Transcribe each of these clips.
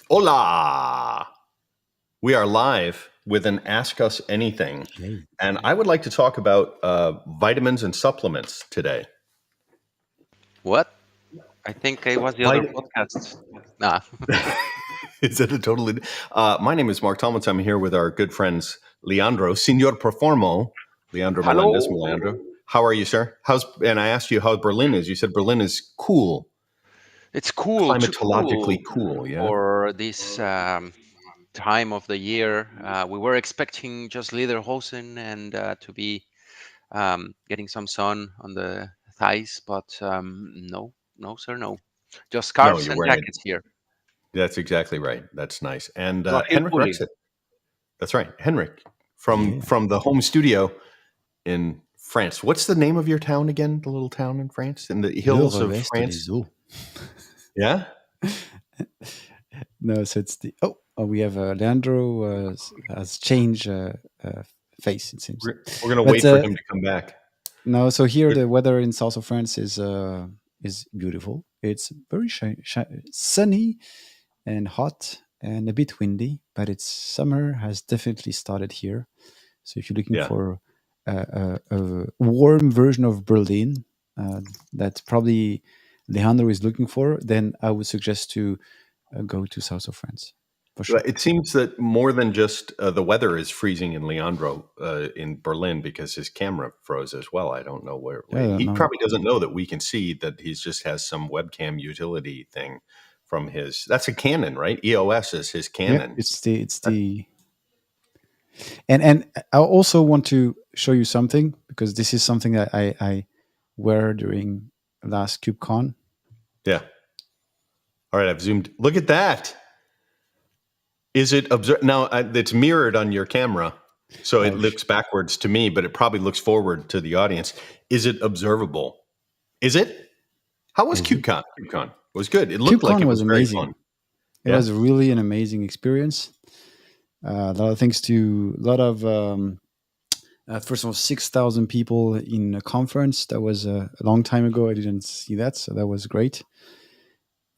Hola! We are live with an Ask Us Anything. Yay. And I would like to talk about vitamins and supplements today. What? I think it was the other podcast. Nah. Is it a totally... my name is Mark Tomlins. I'm here with our good friends, Leandro, Signor Performo, Leandro Melendez. Hello. Leandro, how are you, sir? And I asked you how Berlin is. You said Berlin is cool. It's cool, too Climatologically cool cool, yeah? for this time of the year. We were expecting just Lederhosen and to be getting some sun on the thighs, but no, sir, no. Just No, scarves you're and wearing it. jackets here. That's exactly right. That's nice. And Rahil Henrik Puli. Rexit. That's right. Henrik from the home studio in France. What's the name of your town again? The little town in France? In the hills of France? Yeah? No, so it's the... we have Leandro has changed face, it seems. We're going to wait for him to come back. No, so here the weather in south of France is beautiful. It's very sunny and hot and a bit windy, but it's summer has definitely started here. So if you're looking for a warm version of Berlin that probably Leandro is looking for, then I would suggest to go to south of France. For sure. It seems that more than just the weather is freezing in Leandro in Berlin because his camera froze as well. I don't know where. He probably doesn't know that we can see that he just has some webcam utility thing from his. That's a Canon, right? EOS is his Canon. Yeah, it's the. And I also want to show you something because this is something that I wear during last KubeCon. Yeah. All right, I've zoomed. Look at that. Is it now? It's mirrored on your camera, so it looks backwards to me, but it probably looks forward to the audience. Is it observable? Is it? How was KubeCon? KubeCon was good. It looked like it was amazing. Very fun. It was really an amazing experience. A lot of things to a lot of. First of all, 6,000 people in a conference. That was a long time ago. I didn't see that, so that was great.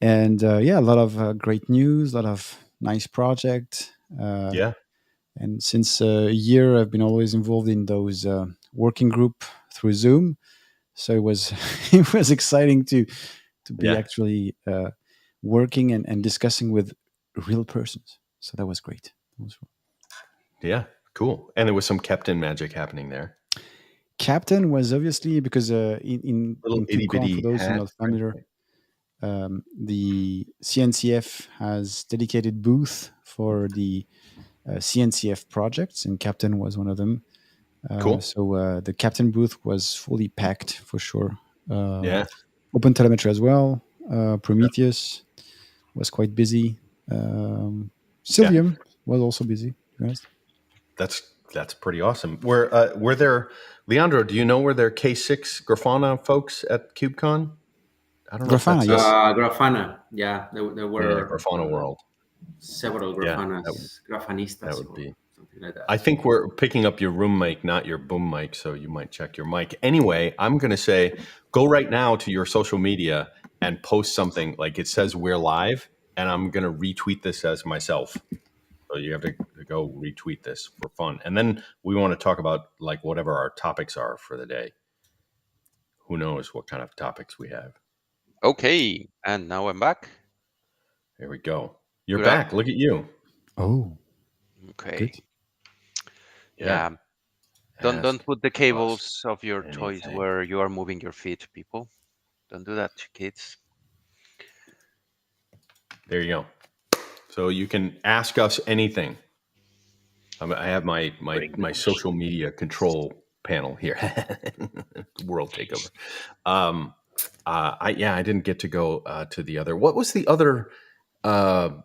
And a lot of great news, a lot of nice project. And since a year, I've been always involved in those working group through Zoom. So it was it was exciting to be actually working and discussing with real persons. So that was great. Yeah, cool. And there was some Captain magic happening there. Captain was obviously because in KubeCon, for those who are not familiar, the CNCF has dedicated booth for the CNCF projects, and Captain was one of them. Cool. So the Captain booth was fully packed for sure. Open telemetry as well. Prometheus was quite busy. Cilium was also busy. Yes. That's pretty awesome. Were there, Leandro? Do you know were there K6 Grafana folks at KubeCon? I don't know. Grafana, if yes. Grafana, there were Grafana World. Several Grafanistas. That would be something like that. I think we're picking up your room mic, not your boom mic, so you might check your mic. Anyway, I'm going to say, go right now to your social media and post something like it says we're live, and I'm going to retweet this as myself. So you have to go retweet this for fun. And then we want to talk about like whatever our topics are for the day. Who knows what kind of topics we have. Okay, and now I'm back. There we go. You're back. Look at you. Oh. Okay. Good. Yeah. Don't put the cables of your toys where you are moving your feet, people. Don't do that, kids. There you go. So you can ask us anything. I have my social media control panel here. World takeover. I didn't get to go to the other. What was the other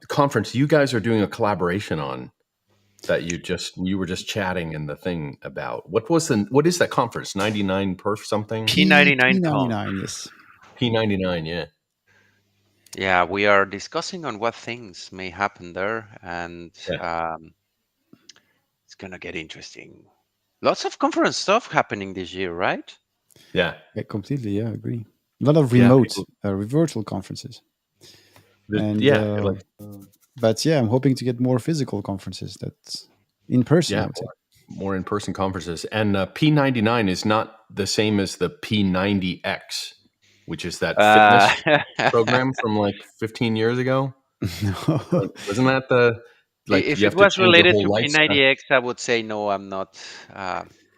conference you guys are doing a collaboration on that you were just chatting in the thing about? What is that conference? 99 Perf something? P99, yes. P99, yeah. Yeah, we are discussing on what things may happen there, and it's gonna get interesting. Lots of conference stuff happening this year, right? Yeah. Completely. Yeah, I agree. A lot of remote, virtual conferences. But yeah, I'm hoping to get more physical conferences. That's in person, I Yeah, would say. more in-person conferences. And P99 is not the same as the P90X, which is that fitness program from like 15 years ago. No. Wasn't that the, like, If you it have to was change your related whole to lifestyle? P90X, I would say no. I'm not.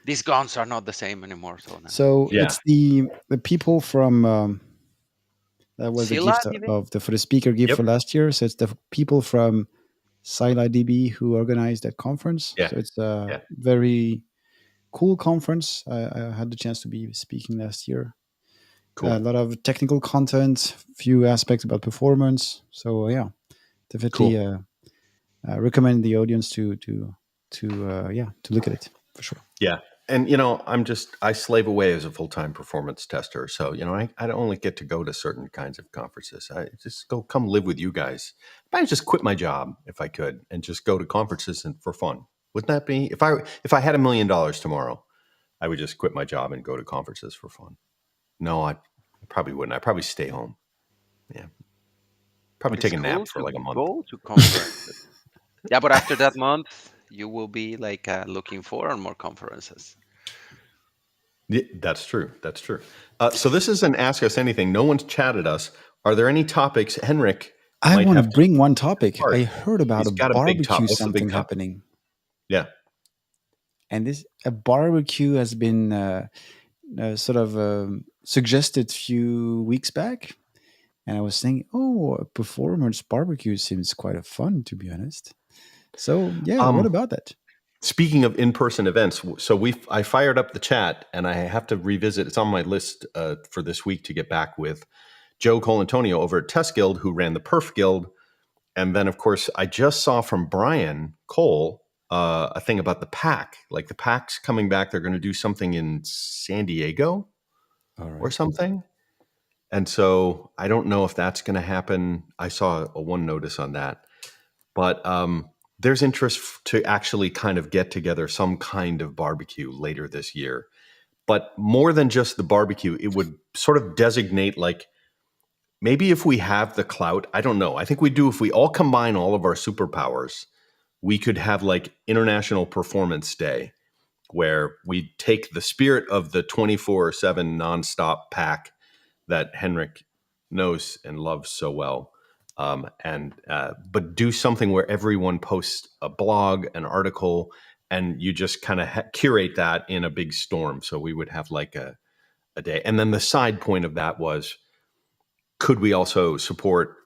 These guns are not the same anymore. So no. So Yeah. it's the people from that was the Scylla, gift maybe? for the speaker gift Yep. for last year. So it's the people from SciLiDB who organized that conference. Yeah. So it's a Yeah. very cool conference. I had the chance to be speaking last year. Cool. A lot of technical content, few aspects about performance. So yeah, definitely recommend the audience to look at it for sure. Yeah. And, I slave away as a full-time performance tester. So, I don't only get to go to certain kinds of conferences. I just come live with you guys. I'd just quit my job if I could and just go to conferences and for fun. Wouldn't that be, if I had $1 million tomorrow, I would just quit my job and go to conferences for fun. No, I probably wouldn't. I'd probably stay home. Yeah. Probably It's take a nap cool for to like a month. go to conferences. Yeah, but after that month, you will be like looking for more conferences. Yeah, that's true. That's true. So this is an Ask Us Anything. No one's chatted us. Are there any topics Henrik I might want to have bring one topic. start? I heard about He's a got a big top. barbecue What's the big something top? happening. Yeah. And a barbecue has been sort of suggested a few weeks back. And I was thinking, a performance barbecue seems quite fun, to be honest. So yeah, what about that? Speaking of in-person events, so I fired up the chat, and I have to revisit. It's on my list for this week to get back with Joe Colantonio over at Test Guild, who ran the Perf Guild. And then, of course, I just saw from Brian Cole a thing about the PAC. Like the PAC's coming back. They're going to do something in San Diego or something. And so I don't know if that's going to happen. I saw one notice on that. But there's interest to actually kind of get together some kind of barbecue later this year. But more than just the barbecue, it would sort of designate, like, maybe if we have the clout, I don't know. I think we do. If we all combine all of our superpowers, we could have like International Performance Day, where we take the spirit of the 24/7 nonstop pack that Henrik knows and loves so well, but do something where everyone posts a blog, an article, and you just kind of curate that in a big storm. So we would have like a day. And then the side point of that was, could we also support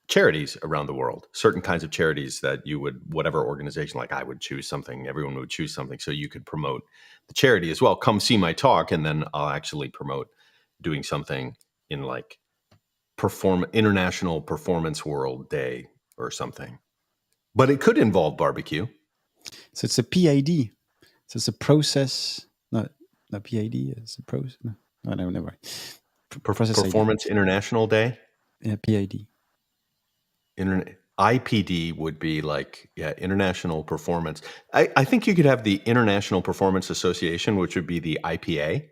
charities around the world, certain kinds of charities that you would, whatever organization, like I would choose something, everyone would choose something, so you could promote the charity as well. Come see my talk, and then I'll actually promote doing something in like International Performance World Day or something. But it could involve barbecue. So it's a PID. So it's a process, not PID. It's a process. No, never mind. Performance ID. International Day. Yeah, PID. IPD would be like, International Performance. I think you could have the International Performance Association, which would be the IPA.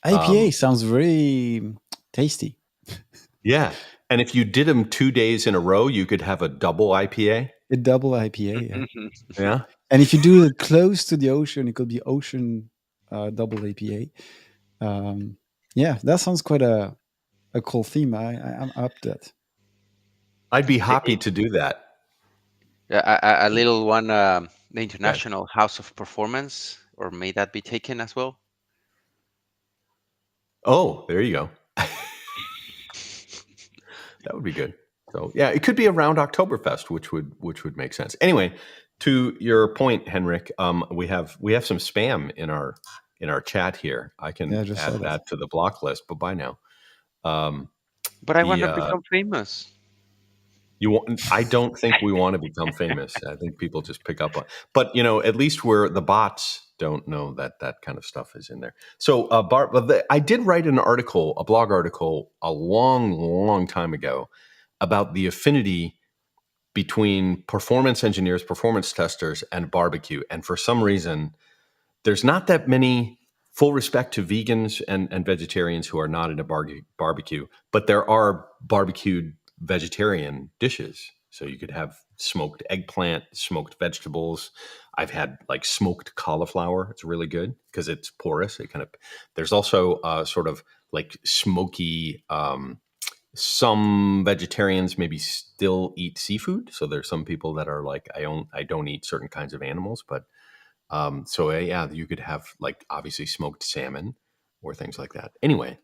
IPA sounds very tasty. Yeah. And if you did them 2 days in a row, you could have a double IPA. A double IPA, yeah. Yeah. And if you do it close to the ocean, it could be ocean double IPA. That sounds quite a cool theme. I'm up to that. I'd be happy to do that. Yeah, a little one, the International House of Performance, or may that be taken as well? Oh, there you go. That would be good. So yeah, it could be around Oktoberfest, which would make sense. Anyway, to your point, Henrik, we have some spam in our chat here. I can add that to the block list. But by now, but I want to become famous. I don't think we want to become famous. I think people just pick up on. But at least the bots don't know that kind of stuff is in there. So I did write a blog article, a long, long time ago about the affinity between performance engineers, performance testers, and barbecue. And for some reason, there's not that many. Full respect to vegans and vegetarians who are not into barbecue, but there are barbecued vegetarian dishes. So you could have smoked eggplant, smoked vegetables. I've had like smoked cauliflower. It's really good because it's porous. There's also sort of like smoky. Some vegetarians maybe still eat seafood. So there's some people that are like, I don't eat certain kinds of animals, but you could have like obviously smoked salmon or things like that. Anyway,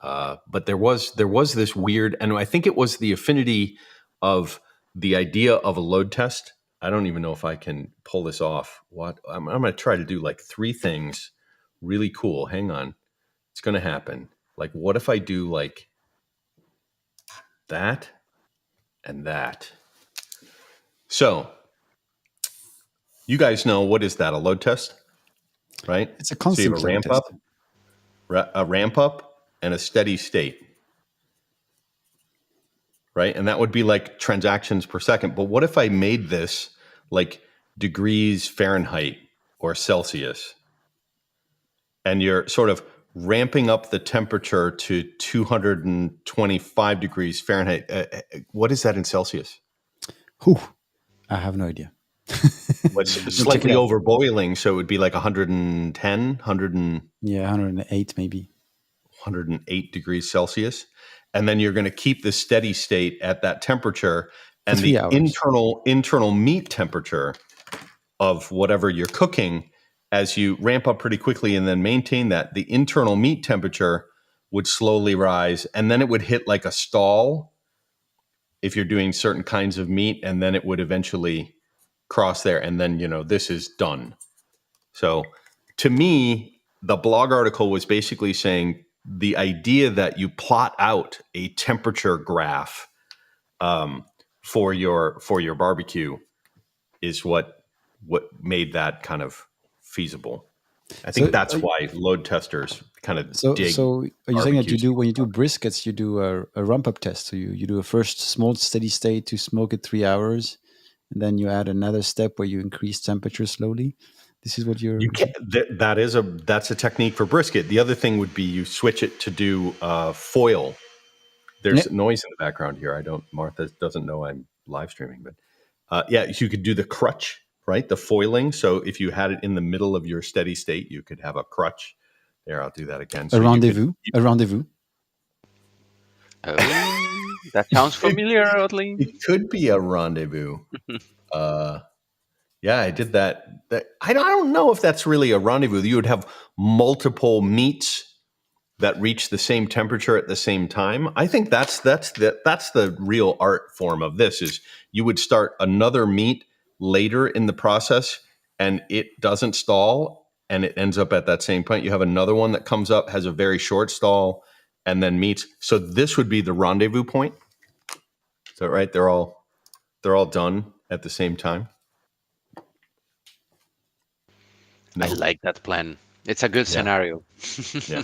but there was this weird, and I think it was the affinity of the idea of a load test. I don't even know if I can pull this off. What I'm going to try to do like 3 things really cool. Hang on, it's going to happen. Like, what if I do like that and that? So you guys know, what is that? A load test, right? It's a So you constant have load test. a ramp up and a steady state, right? And that would be like transactions per second. But what if I made this like degrees Fahrenheit or Celsius, and you're sort of ramping up the temperature to 225 degrees Fahrenheit? What is that in Celsius? Whew, I have no idea. What's slightly over boiling, so it would be like 110, 108 maybe. 108 degrees Celsius. And then you're going to keep the steady state at that temperature, and For 3 the hours. internal meat temperature of whatever you're cooking, as you ramp up pretty quickly and then maintain that, the internal meat temperature would slowly rise, and then it would hit like a stall if you're doing certain kinds of meat, and then it would eventually cross there, and then this is done. So to me, the blog article was basically saying the idea that you plot out a temperature graph for your barbecue is what made that kind of feasible. I think that's why load testers kind of dig. So are you saying that barbecues. when you do briskets, you do a ramp up test? So you do a first small steady state to smoke it 3 hours, and then you add another step where you increase temperature slowly. This is what you're. You can, that's a technique for brisket. The other thing would be you switch it to do foil. There's noise in the background here. Martha doesn't know I'm live streaming, but you could do the crutch, right? The foiling. So if you had it in the middle of your steady state, you could have a crutch. There, I'll do that again. So a rendezvous. A rendezvous. Oh, that sounds familiar, oddly. It could be a rendezvous. I did that. I don't know if that's really a rendezvous. You would have multiple meats that reach the same temperature at the same time. I think that's the real art form of this. Is you would start another meat later in the process, and it doesn't stall, and it ends up at that same point. You have another one that comes up, has a very short stall, and then meets. So this would be the rendezvous point. Is that right? They're all done at the same time. No. I like that plan. It's a good scenario. Yeah,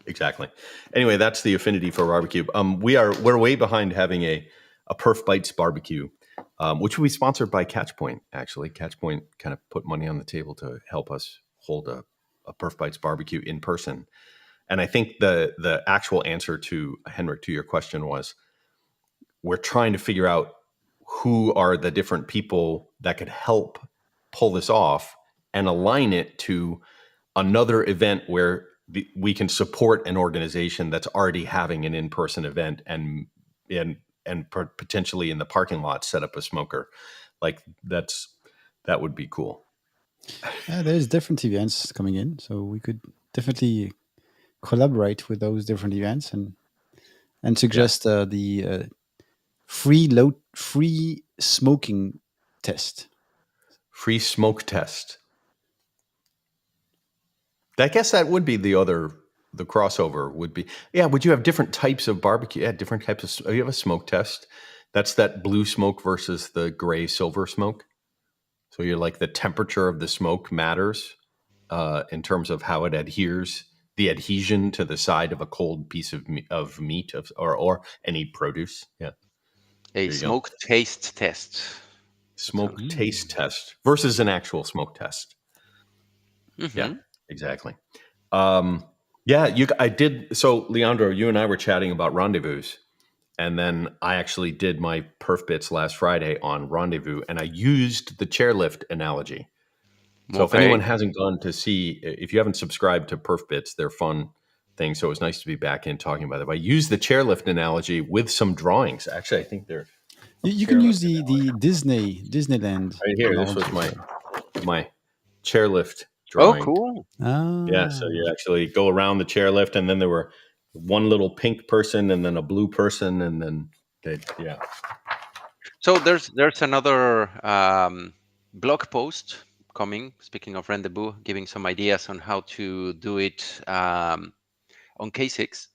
exactly. Anyway, that's the affinity for barbecue. We're way behind having a PerfBytes barbecue, which will be sponsored by Catchpoint. Actually, Catchpoint kind of put money on the table to help us hold a PerfBytes barbecue in person. And I think the actual answer to Henrik, to your question, was we're trying to figure out who are the different people that could help pull this off and align it to another event where we can support an organization that's already having an in-person event and potentially in the parking lot set up a smoker. Like that would be cool. There's different events coming in, so we could definitely collaborate with those different events and suggest the free smoking test. Free smoke test. I guess that would be the crossover would be. Yeah, would you have different types of barbecue? Yeah, different types of. You have a smoke test. That's that blue smoke versus the gray silver smoke. So you're like the temperature of the smoke matters in terms of how it adheres, the adhesion to the side of a cold piece of meat or any produce. Yeah. A smoke taste test. Smoke taste test versus an actual smoke test. Mm-hmm. Yeah, exactly. I did. So Leandro, you and I were chatting about rendezvous, And then I actually did my PerfBytes last Friday on Rendezvous, and I used the chairlift analogy. So if anyone hasn't gone to see, if you haven't subscribed to PerfBytes, they're fun things. So it was nice to be back in talking about it. I use the chairlift analogy with some drawings. Actually, I think they're You can use the Disneyland right here. This was analogy. my chairlift Oh, drawing. cool. Yeah, so you actually go around the chairlift, and then there were one little pink person, and then a blue person, and then yeah. So there's another blog post coming. Speaking of Rendezvous, giving some ideas on how to do it on K6,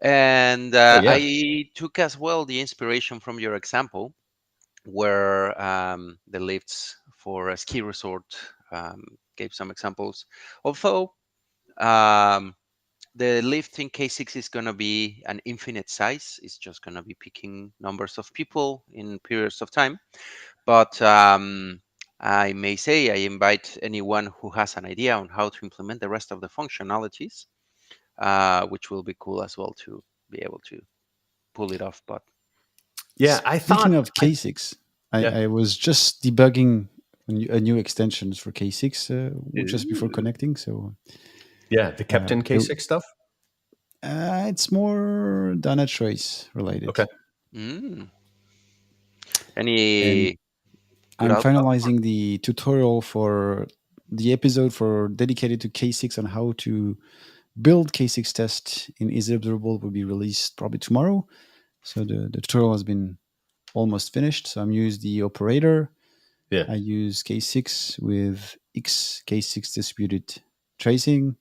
and I took as well the inspiration from your example, where the lifts for a ski resort gave some examples. Although the lift in K6 is going to be an infinite size. It's just going to be picking numbers of people in periods of time. But I may say I invite anyone who has an idea on how to implement the rest of the functionalities, which will be cool as well to be able to pull it off. But yeah, Speaking of K6, I was just debugging a new extensions for K6 just before connecting. So yeah, the Captain K6 stuff. It's more Dynatrace related. Okay. Any? I'm finalizing the tutorial for the episode dedicated to K6 on how to build K6 test in Easy Observable will be released probably tomorrow. So the tutorial has been almost finished. So I'm using the operator. Yeah. I use K6 with K6 distributed tracing.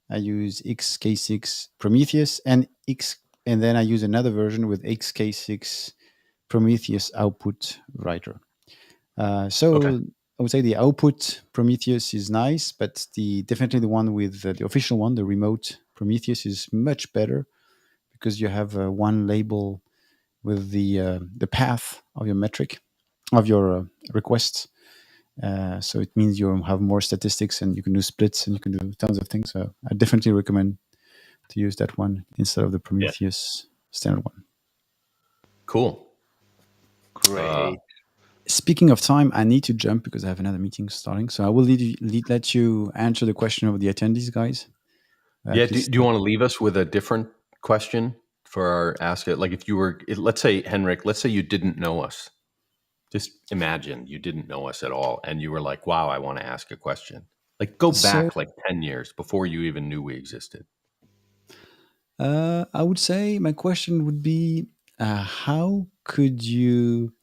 I use K6 Prometheus and then I use another version with K6 Prometheus output writer. I would say the output Prometheus is nice, but definitely the one with the official one, the remote Prometheus, is much better because you have one label with the path of your metric of your requests. So it means you have more statistics and you can do splits and you can do tons of things. So I definitely recommend to use that one instead of the Prometheus standard one. Cool. Great. Speaking of time, I need to jump because I have another meeting starting. So I will let you answer the question of the attendees, guys. Do you want to leave us with a different question for our ask it? Like if you were, let's say, Henrik, let's say you didn't know us. Just imagine you didn't know us at all. And you were like, wow, I want to ask a question. Like go back like 10 years before you even knew we existed. I would say my question would be, how could you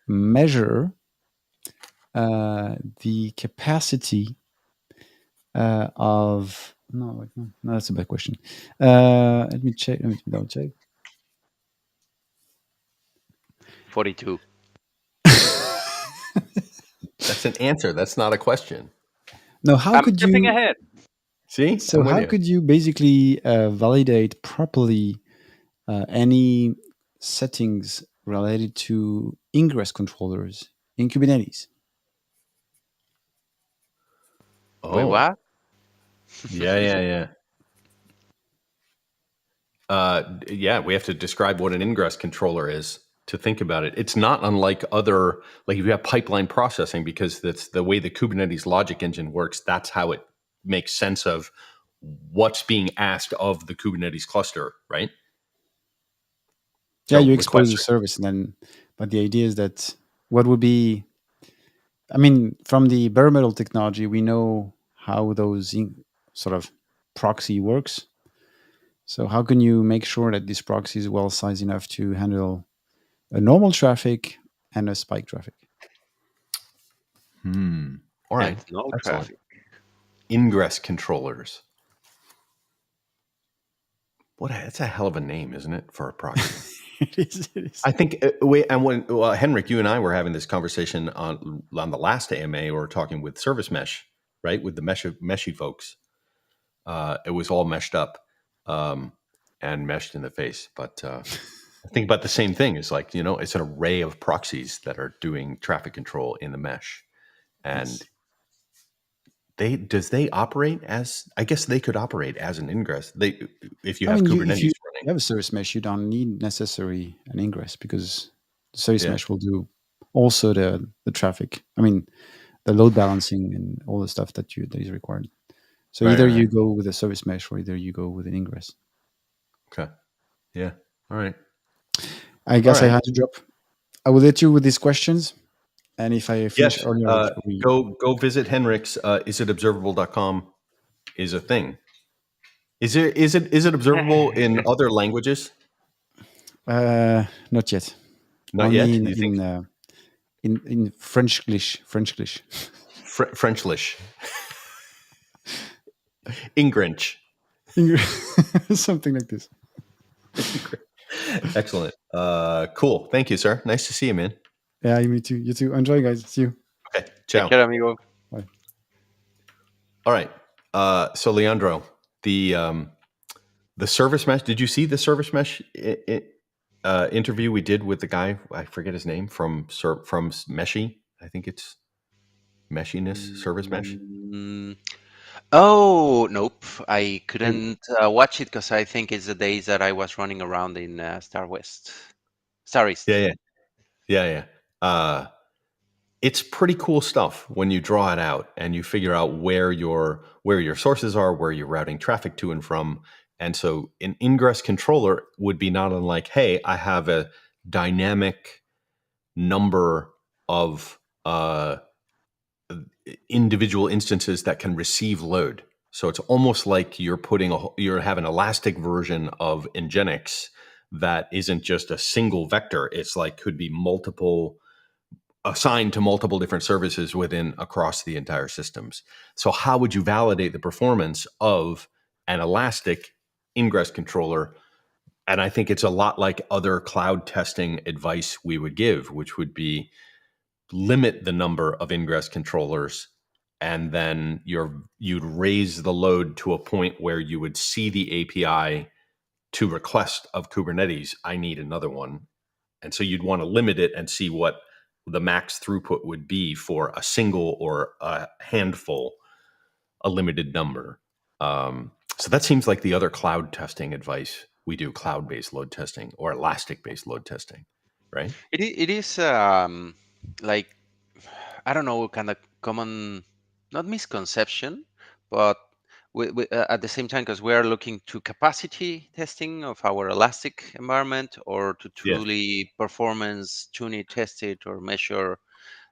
measure the capacity of... No, that's a bad question. Let me check. Let me double check. 42. That's an answer. That's not a question. No, how could you... jumping ahead. See? So how could you basically validate properly any settings related to ingress controllers in Kubernetes? Oh. Wait, what? Yeah. Yeah, we have to describe what an ingress controller is to think about it. It's not unlike other, like if you have pipeline processing, because that's the way the Kubernetes logic engine works. That's how it makes sense of what's being asked of the Kubernetes cluster, right? Yeah, so you expose the service, and then, but the idea is that what would be, I mean, from the bare metal technology, we know how those sort of proxy works. So how can you make sure that this proxy is well sized enough to handle a normal traffic and a spike traffic? All right. No traffic. Ingress controllers. That's a hell of a name, isn't it, for a proxy? It is. I think. When Henrik, you and I were having this conversation on the last AMA, we were talking with Service Mesh, right, with the meshy folks. It was all meshed up and meshed in the face. But I think about the same thing. It's like, it's an array of proxies that are doing traffic control in the mesh, and they operate as, I guess they could operate as an ingress. If you have Kubernetes running. you have a service mesh, you don't need necessarily an ingress, because the service mesh will do also the traffic. I mean, the load balancing and all the stuff that is required. So either you go with a service mesh or either you go with an ingress. Okay. Yeah. All right. I guess I had to drop. I will let you with these questions. And if I finish earlier, go visit Henrik's. Isitobservable.com is a thing. Is it observable in other languages? Not yet. Not only yet. In Frenchlish. Frenchlish. Ingrinch. Something like this. Excellent. Cool. Thank you, sir. Nice to see you, man. Yeah, me too. You too. Enjoy, guys. See you. Okay. Ciao. Take care, amigo. Bye. All right. So Leandro, the service mesh. Did you see the service mesh interview we did with the guy? I forget his name from Meshy. I think it's Meshiness Service Mesh. Oh, nope. I couldn't watch it because I think it's the days that I was running around in Star East. Yeah. It's pretty cool stuff when you draw it out and you figure out where your sources are, where you're routing traffic to and from. And so an ingress controller would be not unlike, hey, I have a dynamic number of individual instances that can receive load. So it's almost like you have an elastic version of Nginx that isn't just a single vector. It's like could be multiple, assigned to multiple different services across the entire systems. So how would you validate the performance of an elastic ingress controller? And I think it's a lot like other cloud testing advice we would give, which would be limit the number of ingress controllers, and then you'd raise the load to a point where you would see the API to request of Kubernetes, I need another one. And so you'd want to limit it and see what the max throughput would be for a single or a handful, a limited number. So that seems like the other cloud testing advice we do, cloud-based load testing or elastic-based load testing, right? It is like, I don't know, kind of common, not misconception, but at the same time, because we are looking to capacity testing of our elastic environment, or to truly performance tune it, test it, or measure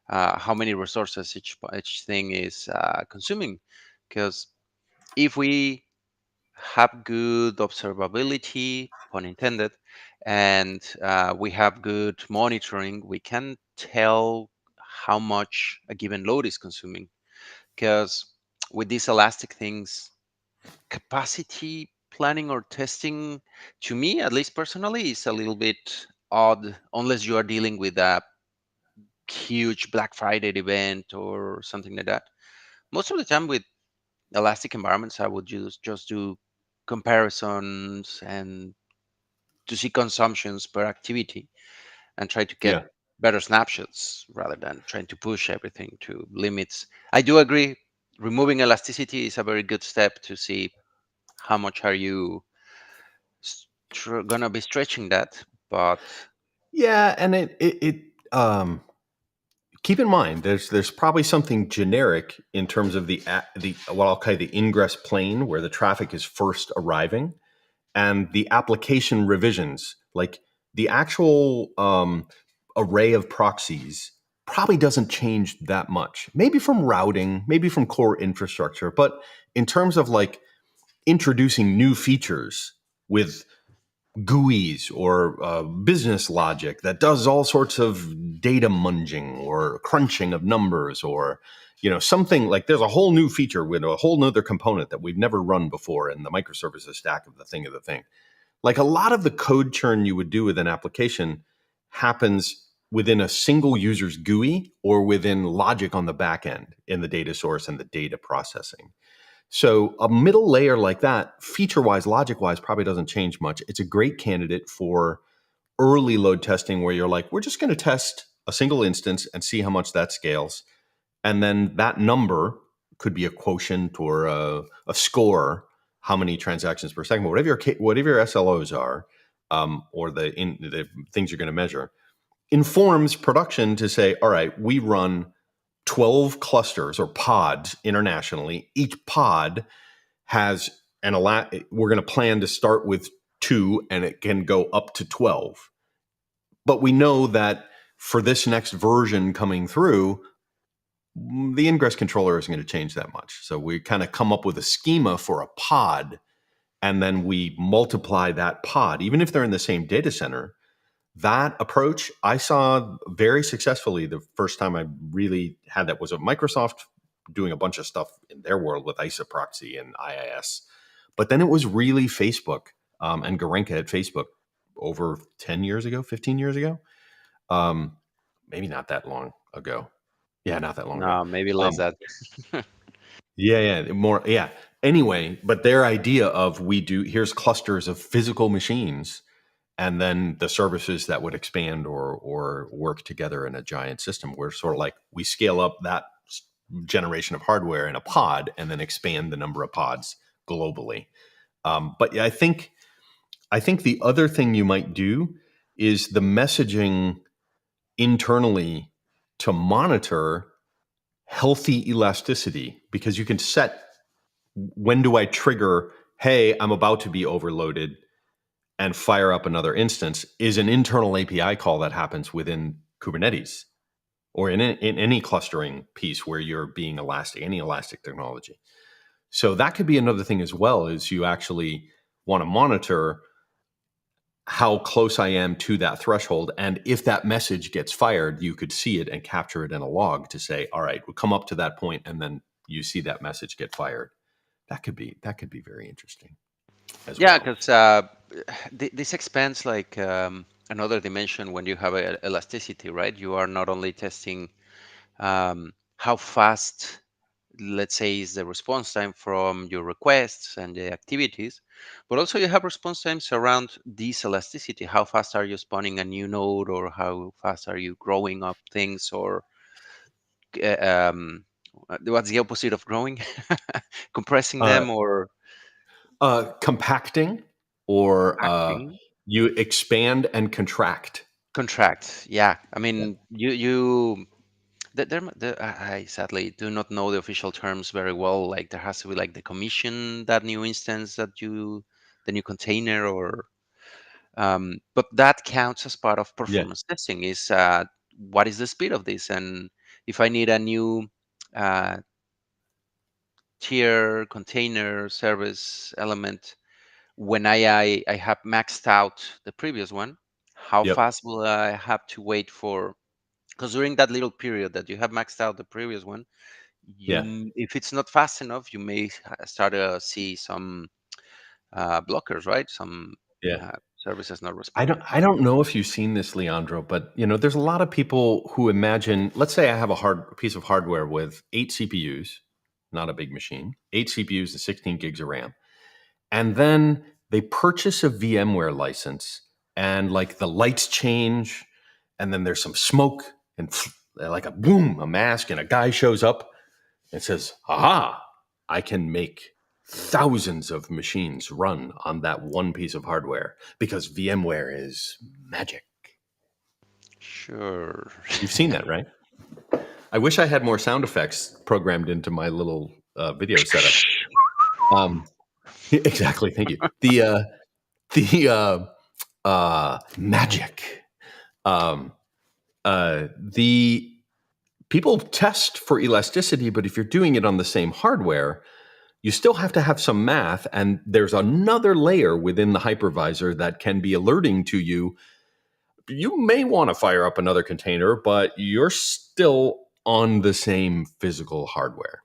how many resources each thing is consuming. Because if we have good observability, pun intended, and we have good monitoring, we can tell how much a given load is consuming. Because with these elastic things, capacity planning or testing, to me, at least personally, is a little bit odd unless you are dealing with a huge Black Friday event or something like that. Most of the time with elastic environments, I would just do comparisons and to see consumptions per activity and try to get better snapshots rather than trying to push everything to limits. I do agree, removing elasticity is a very good step to see how much are you gonna be stretching that. But and it keep in mind there's probably something generic in terms of the what I'll call the ingress plane where the traffic is first arriving, and the application revisions, like the actual array of proxies probably doesn't change that much. Maybe from routing, maybe from core infrastructure, but in terms of like introducing new features with GUIs or business logic that does all sorts of data munging or crunching of numbers, or something like there's a whole new feature with a whole nother component that we've never run before in the microservices stack of the thing. Like a lot of the code churn you would do with an application happens within a single user's GUI or within logic on the back end in the data source and the data processing. So a middle layer like that, feature-wise, logic-wise, probably doesn't change much. It's a great candidate for early load testing where you're like, we're just going to test a single instance and see how much that scales. And then that number could be a quotient or a score how many transactions per second, whatever your SLOs are, or the things you're going to measure, informs production to say, all right, we run 12 clusters or pods internationally. Each pod has we're going to plan to start with 2 and it can go up to 12. But we know that for this next version coming through, the ingress controller isn't going to change that much. So we kind of come up with a schema for a pod, and then we multiply that pod, even if they're in the same data center. That approach I saw very successfully the first time I really had that was at Microsoft, doing a bunch of stuff in their world with isoproxy and IIS. But then it was really Facebook and Gorenka at Facebook over 10 years ago, 15 years ago. Maybe not that long ago. Yeah, not that long ago. No, maybe less that. More. Yeah. Anyway, but their idea of here's clusters of physical machines, and then the services that would expand or work together in a giant system. We're sort of like, we scale up that generation of hardware in a pod and then expand the number of pods globally. But yeah, I think the other thing you might do is the messaging internally to monitor healthy elasticity, because you can set, when do I trigger, hey, I'm about to be overloaded, and fire up another instance, is an internal API call that happens within Kubernetes or in any clustering piece where you're being elastic, any elastic technology. So that could be another thing as well, is you actually want to monitor how close I am to that threshold. And if that message gets fired, you could see it and capture it in a log to say, all right, we'll come up to that point, and then you see that message get fired. That could be very interesting. Yeah, because this expands like another dimension when you have elasticity, right? You are not only testing how fast, let's say, is the response time from your requests and the activities, but also you have response times around this elasticity. How fast are you spawning a new node, or how fast are you growing up things, or what's the opposite of growing? Compressing them, or compacting, or acting? you expand and contract. Contract, yeah. I mean, I sadly do not know the official terms very well. Like, there has to be like the commission, that new instance, the new container, or but that counts as part of performance testing. Is what is the speed of this, and if I need a new tier, container, service element, when I have maxed out the previous one, how fast will I have to wait for? Because during that little period that you have maxed out the previous one, if it's not fast enough, you may start to see some blockers, right? Some services not responding. I don't know if you've seen this, Leandro, but there's a lot of people who imagine, let's say I have a piece of hardware with 8 CPUs, not a big machine, 8 CPUs and 16 gigs of RAM. And then they purchase a VMware license, and like the lights change, and then there's some smoke and like a boom, a mask, and a guy shows up and says, aha, I can make thousands of machines run on that one piece of hardware because VMware is magic. Sure. You've seen that, right? I wish I had more sound effects programmed into my little video setup. Exactly. Thank you. The magic. The people test for elasticity, but if you're doing it on the same hardware, you still have to have some math, and there's another layer within the hypervisor that can be alerting to you. You may want to fire up another container, but you're still on the same physical hardware.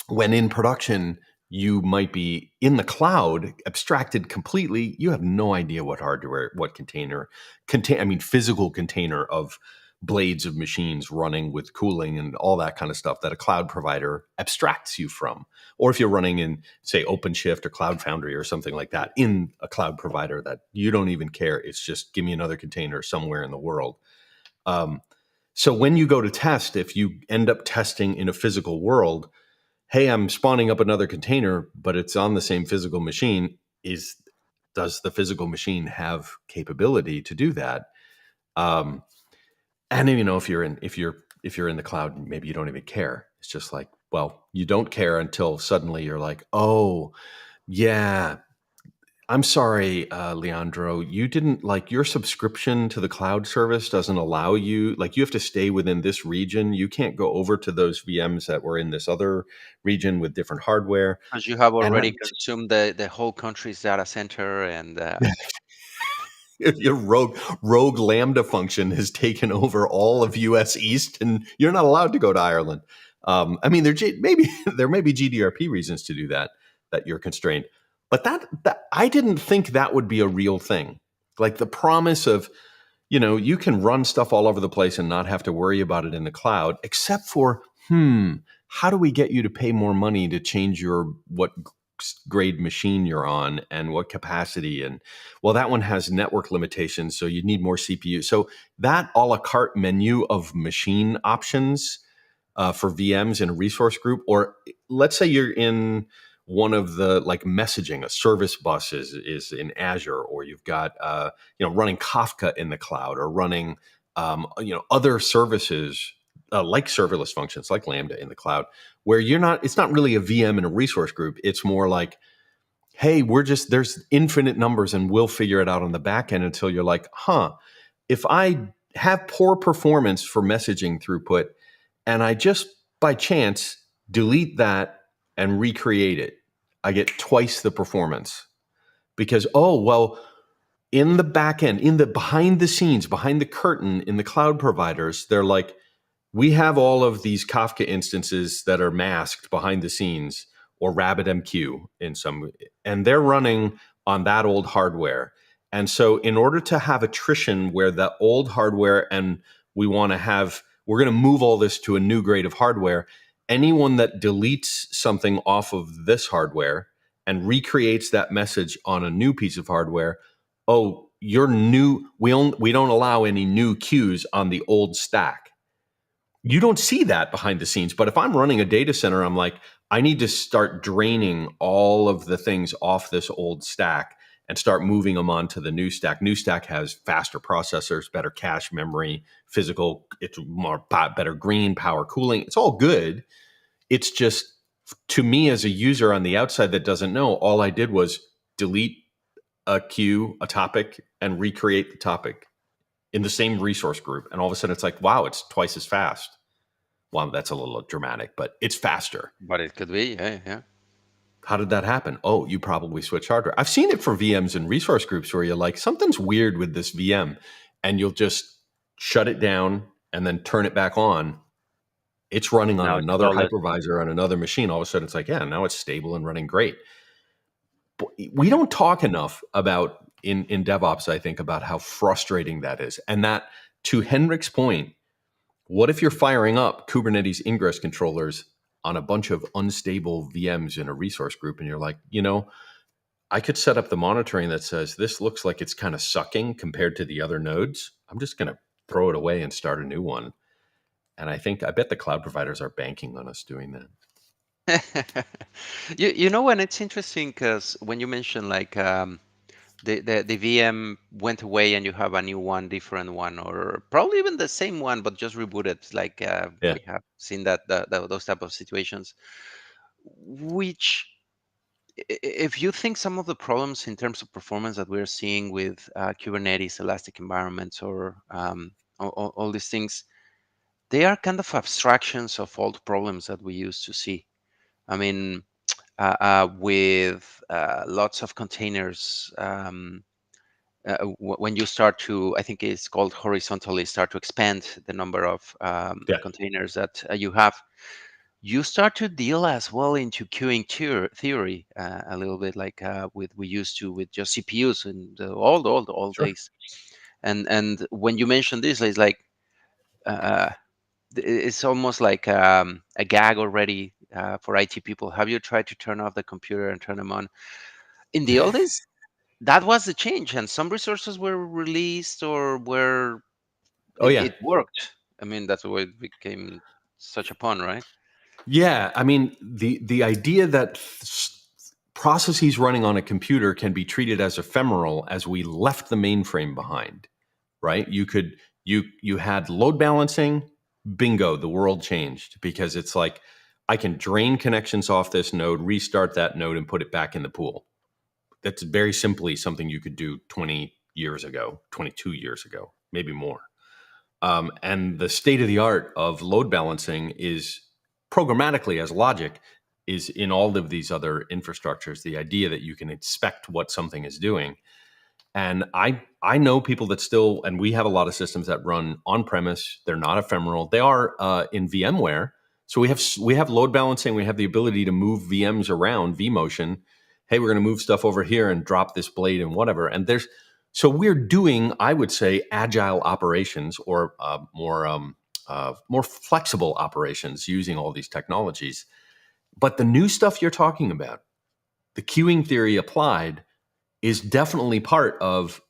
When in production, you might be in the cloud, abstracted completely. You have no idea what hardware, what physical container of blades of machines running with cooling and all that kind of stuff that a cloud provider abstracts you from. Or if you're running in, say, OpenShift or Cloud Foundry or something like that in a cloud provider that you don't even care. It's just give me another container somewhere in the world. So when you go to test, if you end up testing in a physical world, hey, I'm spawning up another container, but it's on the same physical machine. Does the physical machine have capability to do that? And if you're in the cloud, maybe you don't even care. It's just like, well, you don't care until suddenly you're like, oh yeah, I'm sorry, Leandro, you didn't like your subscription to the cloud service doesn't allow you, like, you have to stay within this region. You can't go over to those VMs that were in this other region with different hardware. Because you have And already consumed the whole country's data center, and your rogue Lambda function has taken over all of US East, and you're not allowed to go to Ireland. I mean, there may be GDRP reasons to do that you're constrained, but that I didn't think that would be a real thing. Like the promise of, you can run stuff all over the place and not have to worry about it in the cloud, except for, how do we get you to pay more money to change what grade machine you're on and what capacity? And well, that one has network limitations, so you need more CPU. So that a la carte menu of machine options for VMs in a resource group, or let's say you're in one of the, like, messaging, a service bus is in Azure, or you've got running Kafka in the cloud, or running other services like serverless functions like Lambda in the cloud, where it's not really a VM in a resource group. It's more like, hey, there's infinite numbers and we'll figure it out on the back end, until you're like, if I have poor performance for messaging throughput and I just by chance delete that and recreate it, I get twice the performance. Because, oh, well, in the back end, in the behind the scenes, behind the curtain in the cloud providers, they're like, we have all of these Kafka instances that are masked behind the scenes, or RabbitMQ in some, and they're running on that old hardware. And so in order to have attrition where the old hardware, and we're going to move all this to a new grade of hardware, anyone that deletes something off of this hardware and recreates that message on a new piece of hardware, oh, you're new. We don't allow any new queues on the old stack. You don't see that behind the scenes. But if I'm running a data center, I'm like, I need to start draining all of the things off this old stack and start moving them onto the new stack. New stack has faster processors, better cache memory, physical, it's better green power cooling. It's all good. It's just, to me as a user on the outside that doesn't know, all I did was delete a queue, a topic, and recreate the topic in the same resource group. And all of a sudden it's like, wow, it's twice as fast. Well, that's a little dramatic, but it's faster. But it could be, yeah. How did that happen? Oh, you probably switched hardware. I've seen it for VMs and resource groups where you're like, something's weird with this VM, and you'll just shut it down and then turn it back on. It's running on another hypervisor on another machine. All of a sudden it's like, yeah, now it's stable and running great. But we don't talk enough about in DevOps, I think, about how frustrating that is. And that, to Henrik's point, what if you're firing up Kubernetes ingress controllers on a bunch of unstable VMs in a resource group, and you're like, I could set up the monitoring that says this looks like it's kind of sucking compared to the other nodes. I'm just going to throw it away and start a new one. And I bet the cloud providers are banking on us doing that. And it's interesting because when you mention like the VM went away and you have a new one, different one, or probably even the same one but just rebooted, like we have seen that those type of situations. Which, if you think some of the problems in terms of performance that we're seeing with Kubernetes, elastic environments, or all these things, they are kind of abstractions of all the problems that we used to see. I mean, with lots of containers, when you start to, I think it's called horizontally, start to expand the number of containers that you have, you start to deal as well into queuing theory a little bit, like we used to with just CPUs and all the old days. And when you mention this, it's like it's almost like a gag already for IT people. Have you tried to turn off the computer and turn them on? In the old days, that was the change, and some resources were released or it worked. I mean, that's why it became such a pun, right? Yeah, I mean the idea that processes running on a computer can be treated as ephemeral as we left the mainframe behind, right? You had load balancing, bingo, the world changed because it's like I can drain connections off this node, restart that node, and put it back in the pool. That's very simply something you could do 20 years ago, 22 years ago, maybe more. And the state of the art of load balancing is programmatically as logic is in all of these other infrastructures. The idea that you can inspect what something is doing, and I know people that still, and we have a lot of systems that run on premise. They're not ephemeral. They are in VMware. So we have load balancing. We have the ability to move VMs around vMotion. Hey, we're going to move stuff over here and drop this blade and whatever. And so we're doing, I would say, agile operations or more flexible operations using all these technologies. But the new stuff you're talking about, the queuing theory applied, is definitely part of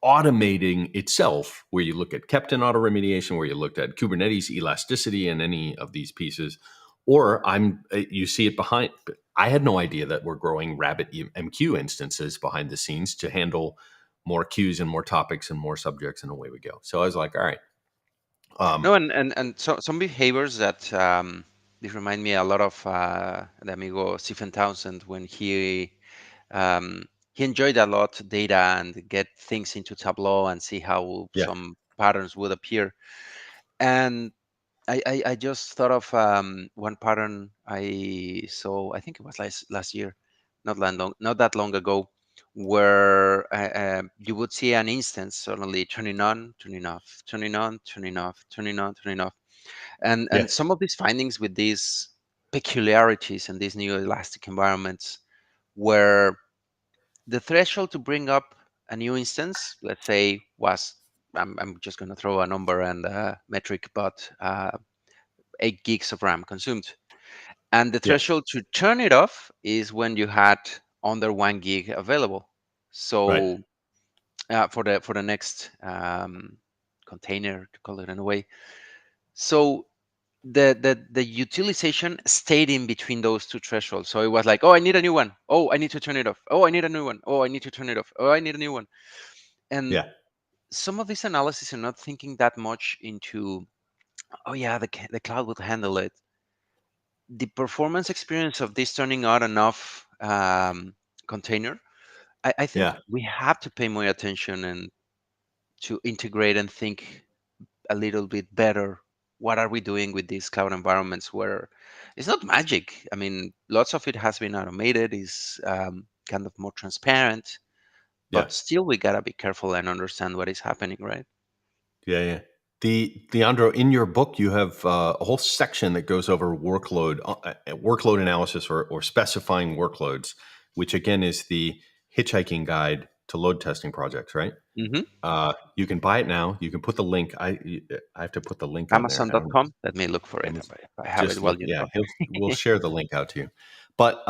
automating itself, where you look at kept-in auto remediation, where you looked at Kubernetes elasticity in any of these pieces, or you see it behind. I had no idea that we're growing Rabbit MQ instances behind the scenes to handle more queues and more topics and more subjects, and away we go. So I was like, all right. No, and some behaviors that they remind me a lot of the amigo Stephen Townsend when he enjoyed a lot data and get things into Tableau and see how Yeah, some patterns would appear. And I just thought of one pattern I saw. I think it was last year, not that long ago, where you would see an instance suddenly turning on, turning off, turning on, turning off, turning on, turning off, yeah, and some of these findings with these peculiarities and these new elastic environments, where the threshold to bring up a new instance, let's say, was I'm just going to throw a number and a metric, but 8 gigs of RAM consumed. And the yeah, threshold to turn it off is when you had under 1 gig available. right. So for the next container, to call it in a way. So the utilization stayed in between those two thresholds. So it was like, oh, I need a new one. Oh, I need to turn it off. Oh, I need a new one. Oh, I need to turn it off. Oh, I need a new one. And Yeah, some of this analysis are not thinking that much into, oh yeah, the cloud will handle it. The performance experience of this turning on and off container, I think yeah, we have to pay more attention and to integrate and think a little bit better. What are we doing with these cloud environments where it's not magic? I mean, lots of it has been automated, is kind of more transparent, yeah. but still we gotta be careful and understand what is happening, right? Yeah, yeah. The Andro, in your book, you have a whole section that goes over workload analysis or specifying workloads, which again is the hitchhiking guide to load testing projects, right? Hmm. You can buy it now. You can put the link. I have to put the link on there. I don't. Amazon.com. Let me look for it And if I have it just while look. you're Yeah, talking. we'll share the link out to you. But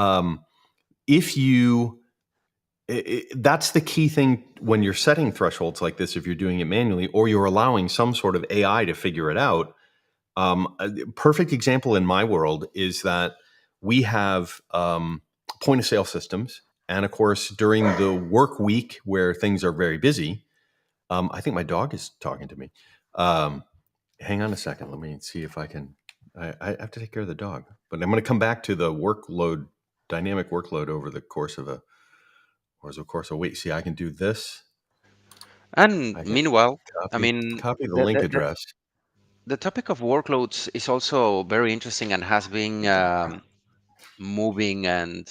if you that's the key thing when you're setting thresholds like this, if you're doing it manually or you're allowing some sort of AI to figure it out. A perfect example in my world is that we have point of sale systems. And of course, during the work week where things are very busy, I think my dog is talking to me. Um, Hang on a second. Let me see if I can. I have to take care of the dog, but I'm going to come back to the workload, dynamic workload over the course of a week. See, I can do this. And I can meanwhile, I copy mean, copy the the, link the, the, address. the topic of workloads is also very interesting and has been moving and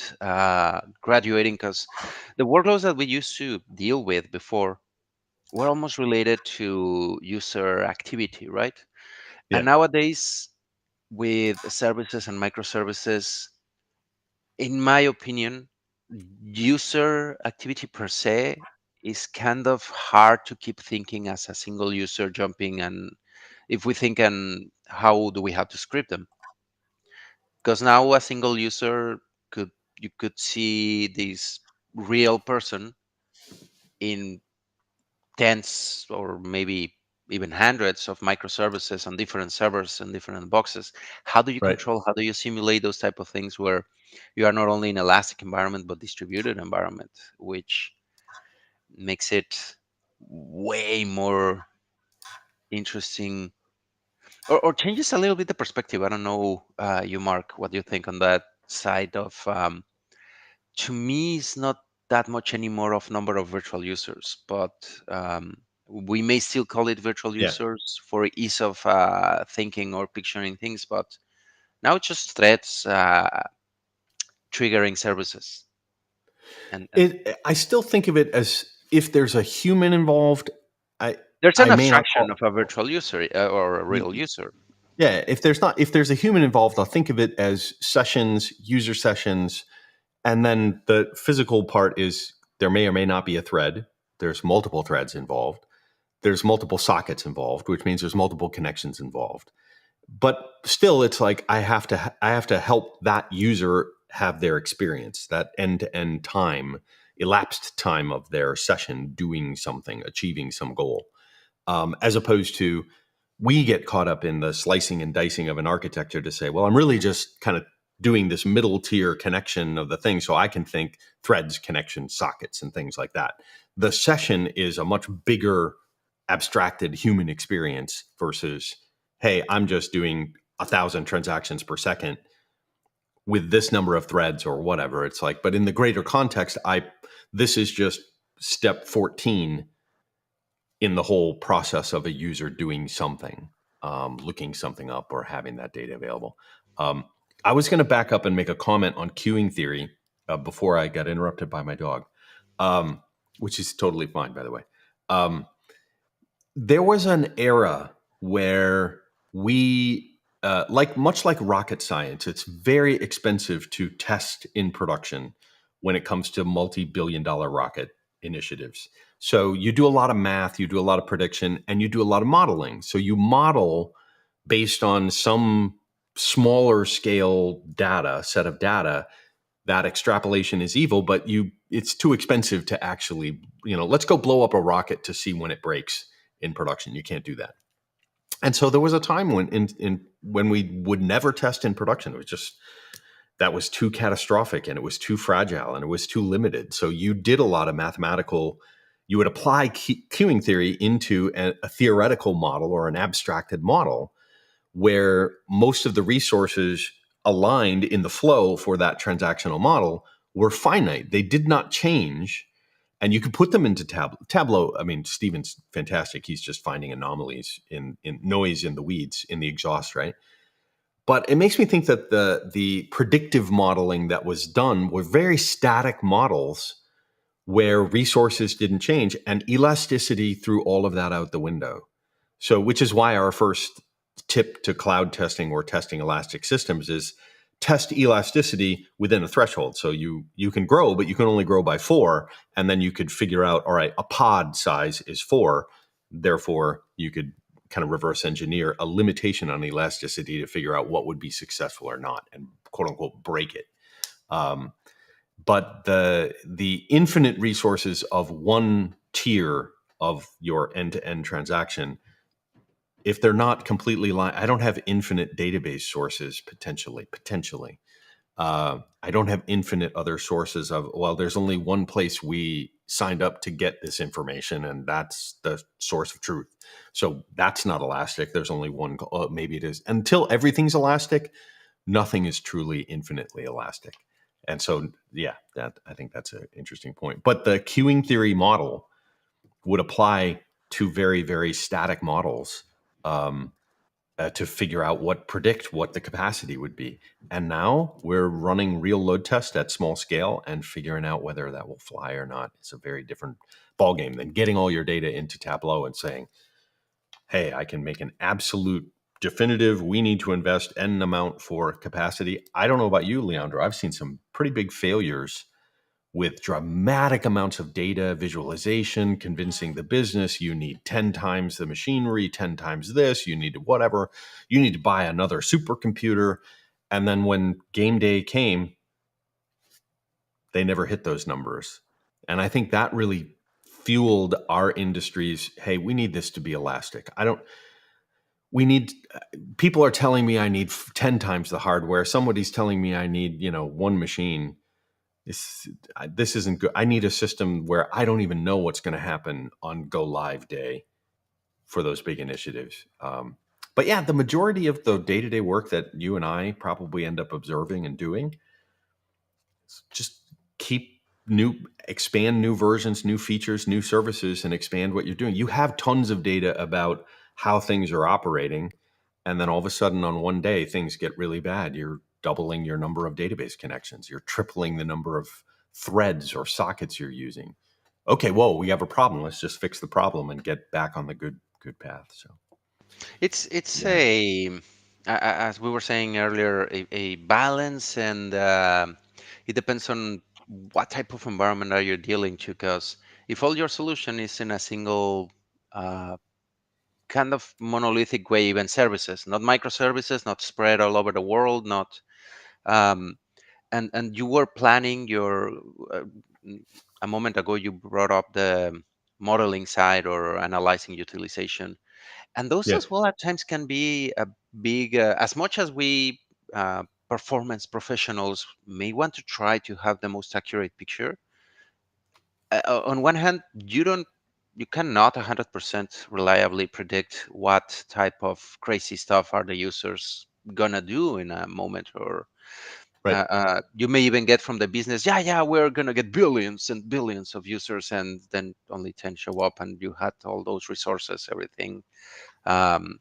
graduating, because the workloads that we used to deal with before were almost related to user activity, right? And Yeah, nowadays, with services and microservices, in my opinion, user activity per se is kind of hard to keep thinking as a single user jumping. And if we think, and how do we have to script them? Because now a single user could you could see this real person in tens or maybe even hundreds of microservices on different servers and different boxes. How do you Right. control, how do you simulate those type of things where you are not only in elastic environment but distributed environment, which makes it way more interesting, or changes a little bit the perspective. I don't know, you, Mark, what do you think on that side of, to me, it's not that much anymore of number of virtual users, but we may still call it virtual Yeah. users for ease of thinking or picturing things, but now it's just threads triggering services. And I still think of it as if there's a human involved, I there's I an may not abstraction call. of a virtual user or a real user. Yeah, if there's a human involved, I'll think of it as sessions, user sessions, and then the physical part is there may or may not be a thread. There's multiple threads involved. There's multiple sockets involved, which means there's multiple connections involved. But still, it's like I have to help that user have their experience, that end-to-end time, elapsed time of their session doing something, achieving some goal, as opposed to we get caught up in the slicing and dicing of an architecture to say, well, I'm really just kind of doing this middle tier connection of the thing so I can think threads, connections, sockets, and things like that. The session is a much bigger abstracted human experience versus, hey, I'm just doing 1,000 transactions per second with this number of threads or whatever. It's like, but in the greater context, this is just step 14 in the whole process of a user doing something, looking something up or having that data available. I was going to back up and make a comment on queuing theory before I got interrupted by my dog, which is totally fine, by the way. There was an era where we, much like rocket science, it's very expensive to test in production when it comes to multi-billion-dollar rocket initiatives. So you do a lot of math, you do a lot of prediction, and you do a lot of modeling. So you model based on some smaller scale set of data. That extrapolation is evil, but it's too expensive to actually, let's go blow up a rocket to see when it breaks in production. You can't do that. And so there was a time when we would never test in production. It was just, that was too catastrophic and it was too fragile and it was too limited. So you did a lot of you would apply queuing theory into a theoretical model or an abstracted model where most of the resources aligned in the flow for that transactional model were finite. They did not change. And you could put them into Tableau. I mean, Steven's fantastic. He's just finding anomalies in noise in the weeds, in the exhaust, right? But it makes me think that the predictive modeling that was done were very static models where resources didn't change, and elasticity threw all of that out the window. So, which is why our first tip to cloud testing or testing elastic systems is test elasticity within a threshold. So you can grow, but you can only grow by 4. And then you could figure out, all right, a pod size is 4. Therefore, you could kind of reverse engineer a limitation on elasticity to figure out what would be successful or not and quote unquote break it. But the infinite resources of one tier of your end-to-end transaction, if they're not completely I don't have infinite database sources potentially. I don't have infinite other sources of, well, there's only one place we signed up to get this information, and that's the source of truth. So that's not elastic. There's only one, maybe it is. Until everything's elastic, nothing is truly infinitely elastic. And so, yeah, I think that's an interesting point. But the queuing theory model would apply to very, very static models to figure out predict what the capacity would be. And now we're running real load tests at small scale and figuring out whether that will fly or not. It's a very different ballgame than getting all your data into Tableau and saying, hey, I can make an absolute definitive, we need to invest N amount for capacity. I don't know about you, Leandro. I've seen some pretty big failures with dramatic amounts of data visualization, convincing the business you need 10 times the machinery, 10 times this, you need to whatever, you need to buy another supercomputer. And then when game day came, they never hit those numbers. And I think that really fueled our industries. Hey, we need this to be elastic. We need, people are telling me I need 10 times the hardware. Somebody's telling me I need, one machine. This isn't good. I need a system where I don't even know what's going to happen on go live day for those big initiatives. But yeah, the majority of the day-to-day work that you and I probably end up observing and doing, just keep expand new versions, new features, new services, and expand what you're doing. You have tons of data about how things are operating, and then all of a sudden on one day things get really bad. You're doubling your number of database connections. You're tripling the number of threads or sockets you're using. Okay, whoa, we have a problem. Let's just fix the problem and get back on the good path. So It's yeah, as we were saying earlier, a balance, and it depends on what type of environment are you dealing to. Because if all your solution is in a single uh, kind of monolithic way, even services, not microservices, not spread all over the world, not um, and you were planning your uh, a moment ago you brought up the modeling side or analyzing utilization, and those yeah, as well at times can be a big as much as we performance professionals may want to try to have the most accurate picture. On one hand, you cannot 100% reliably predict what type of crazy stuff are the users gonna do in a moment, or right, you may even get from the business, yeah, we're gonna get billions and billions of users, and then only 10 show up, and you had all those resources, everything um,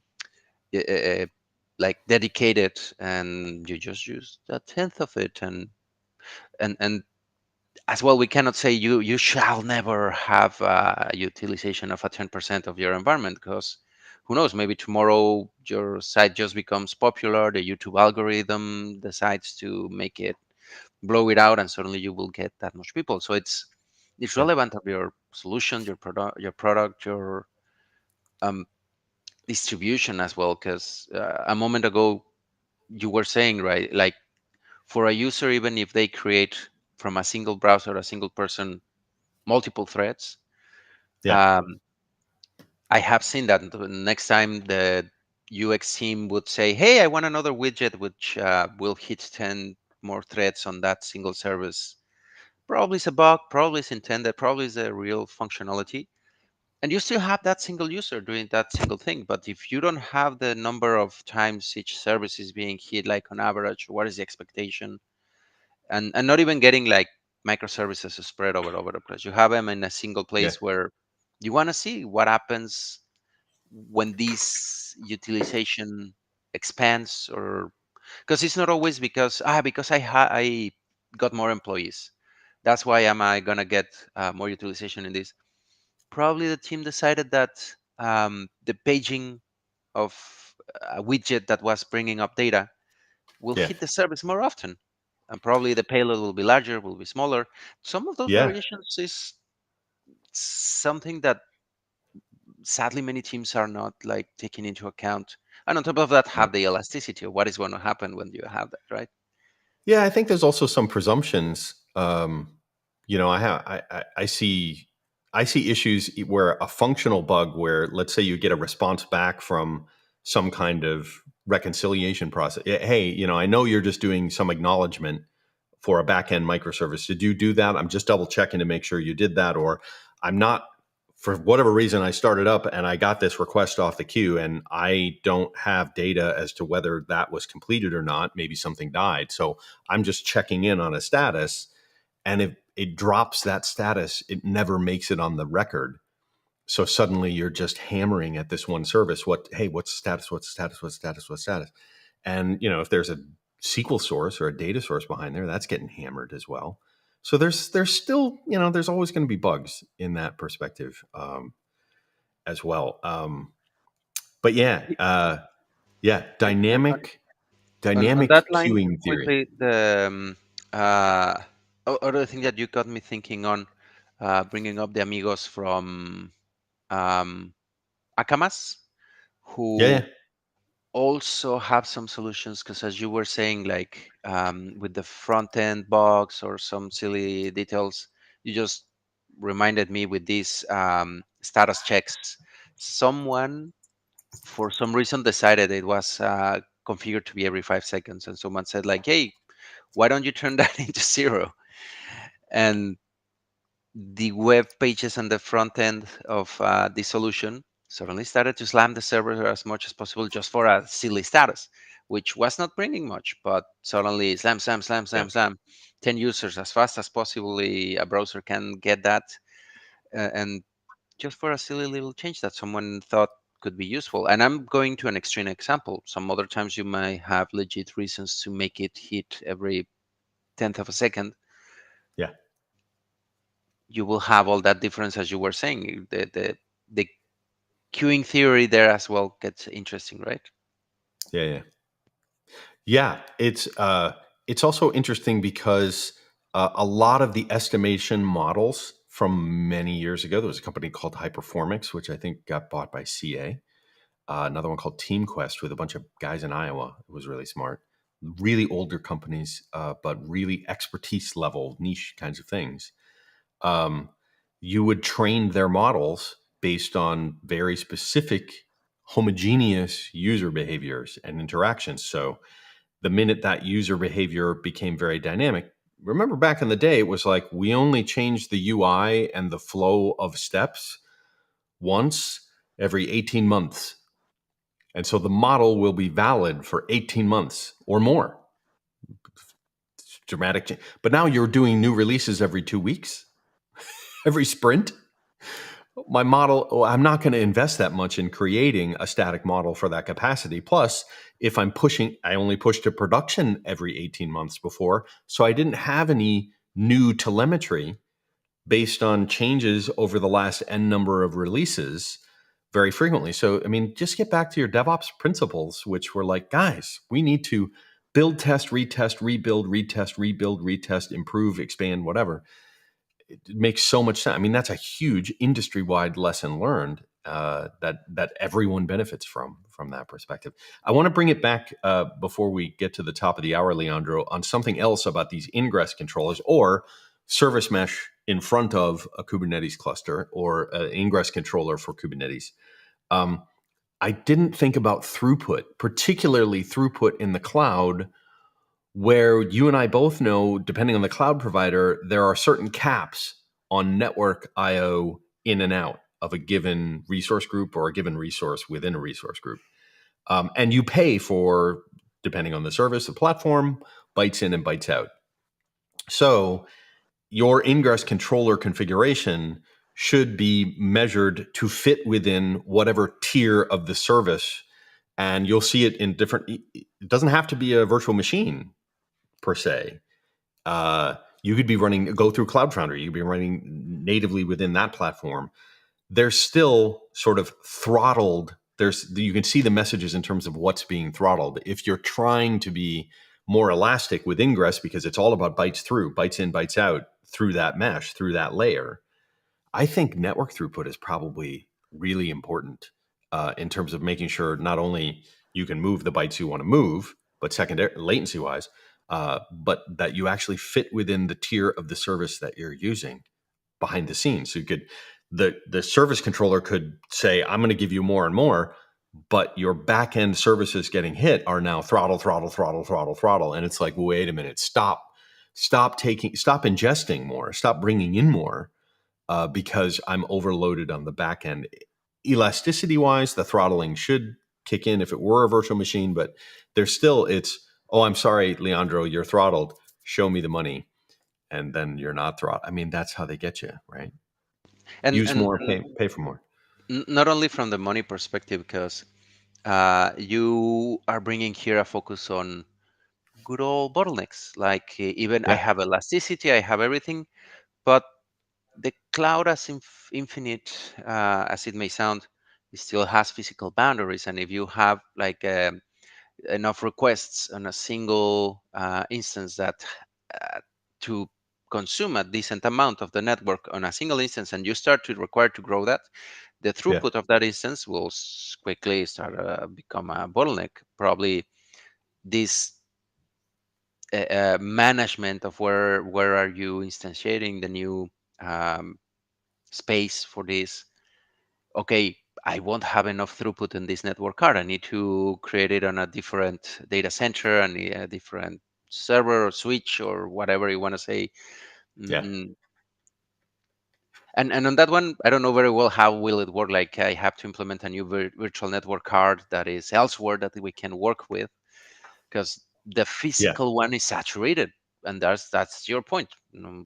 like dedicated, and you just use a tenth of it, and as well, we cannot say you shall never have a utilization of a 10% of your environment, because who knows, maybe tomorrow your site just becomes popular, the YouTube algorithm decides to make it blow it out, and suddenly you will get that much people. So it's yeah, relevant of your solution, your product, your um, distribution as well, because a moment ago you were saying, right, like for a user, even if they create from a single browser, a single person, multiple threads, yeah, um, I have seen that the next time the UX team would say, hey, I want another widget which will hit 10 more threads on that single service. Probably it's a bug, probably it's intended, probably it's a real functionality. And you still have that single user doing that single thing. But if you don't have the number of times each service is being hit, like on average, what is the expectation? And not even getting like microservices spread over the place. You have them in a single yeah, place where you want to see what happens when this utilization expands, or because it's not always because I got more employees. That's why am I gonna get more utilization in this? Probably the team decided that the paging of a widget that was bringing up data will yeah, hit the service more often, and probably the payload will be larger, will be smaller. Some of those yeah. variations is something that sadly many teams are not like taking into account, and on top of that Right. have the elasticity of what is going to happen when you have that, right? Yeah, I think there's also some presumptions. I have I see issues where a functional bug where let's say you get a response back from some kind of reconciliation process. Hey, I know you're just doing some acknowledgement for a backend microservice. Did you do that? I'm just double checking to make sure you did that, or I'm not, for whatever reason, I started up and I got this request off the queue and I don't have data as to whether that was completed or not. Maybe something died. So I'm just checking in on a status. And if it drops that status, it never makes it on the record. So suddenly you're just hammering at this one service. Hey, what's the status? What's the status? What's the status? What's the status? And if there's a SQL source or a data source behind there, that's getting hammered as well. So there's still, there's always going to be bugs in that perspective as well. But yeah, yeah, On, on dynamic that line, queuing theory. quickly, the uh, other thing that you got me thinking on, bringing up the amigos from um, Akamas, Yeah, yeah, who also have some solutions, because as you were saying, like with the front end box or some silly details, you just reminded me with these status checks. Someone, for some reason, decided it was configured to be every 5 seconds, and someone said like, "Hey, why don't you turn that into 0?" And the web pages on the front end of the solution suddenly started to slam the server as much as possible just for a silly status, which was not bringing much, but suddenly slam, slam, slam, Yeah. slam, slam, 10 users as fast as possibly a browser can get that. And just for a silly little change that someone thought could be useful. And I'm going to an extreme example. Some other times you might have legit reasons to make it hit every tenth of a second. Yeah. You will have all that difference, as you were saying. The queuing theory there as well gets interesting, right? Yeah. Yeah. It's also interesting because a lot of the estimation models from many years ago, there was a company called Hyperformix, which I think got bought by CA. Another one called TeamQuest with a bunch of guys in Iowa. It was really smart. Really older companies, but really expertise level, niche kinds of things. You would train their models based on very specific homogeneous user behaviors and interactions. So the minute that user behavior became very dynamic, remember back in the day, it was like we only changed the UI and the flow of steps once every 18 months. And so the model will be valid for 18 months or more. It's dramatic change. But now you're doing new releases every 2 weeks, every sprint. My model, I'm not going to invest that much in creating a static model for that capacity. Plus, if I'm pushing, I only push to production every 18 months before. So I didn't have any new telemetry based on changes over the last N number of releases very frequently. So, I mean, just get back to your DevOps principles, which were like, guys, we need to build, test, retest, rebuild, retest, rebuild, retest, improve, expand, whatever. It makes so much sense. I mean, that's a huge industry-wide lesson learned that everyone benefits from that perspective. I want to bring it back before we get to the top of the hour, Leandro, on something else about these ingress controllers or service mesh in front of a Kubernetes cluster or an ingress controller for Kubernetes. I didn't think about throughput, particularly throughput in the cloud, where you and I both know, depending on the cloud provider, there are certain caps on network IO in and out of a given resource group or a given resource within a resource group. And you pay for, depending on the service, the platform, bytes in and bytes out. So your ingress controller configuration should be measured to fit within whatever tier of the service. And you'll see it in different, it doesn't have to be a virtual machine per se. You could be running, go through Cloud Foundry, you could be running natively within that platform. There's still sort of throttled. You can see the messages in terms of what's being throttled. If you're trying to be more elastic with ingress, because it's all about bytes through, bytes in, bytes out through that mesh, through that layer, I think network throughput is probably really important in terms of making sure not only you can move the bytes you want to move, but secondary latency wise, but that you actually fit within the tier of the service that you're using behind the scenes. So you could, the service controller could say, I'm going to give you more and more, but your back end services getting hit are now throttle, throttle, throttle, throttle, throttle. And it's like, wait a minute, stop ingesting more, stop bringing in more. Because I'm overloaded on the back end. Elasticity wise, the throttling should kick in if it were a virtual machine, but there's still, oh, I'm sorry, Leandro, you're throttled. Show me the money. And then you're not throttled. I mean, that's how they get you, right? And Use more, pay for more. not only from the money perspective, because you are bringing here a focus on good old bottlenecks. Like even I Yeah. have elasticity, I have everything, but the cloud, as infinite as it may sound, it still has physical boundaries. And if you have like enough requests on a single instance that to consume a decent amount of the network on a single instance, and you start to require to grow that, the Yeah. throughput of that instance will quickly start become a bottleneck. Probably this management of where are you instantiating the new space for this. Okay, I won't have enough throughput in this network card. I need to create it on a different data center and a different server or switch or whatever you want to say. Yeah. Mm, and on that one, I don't know very well how will it work. Like I have to implement a new virtual network card that is elsewhere that we can work with, because the Yeah. physical one is saturated, and that's your point.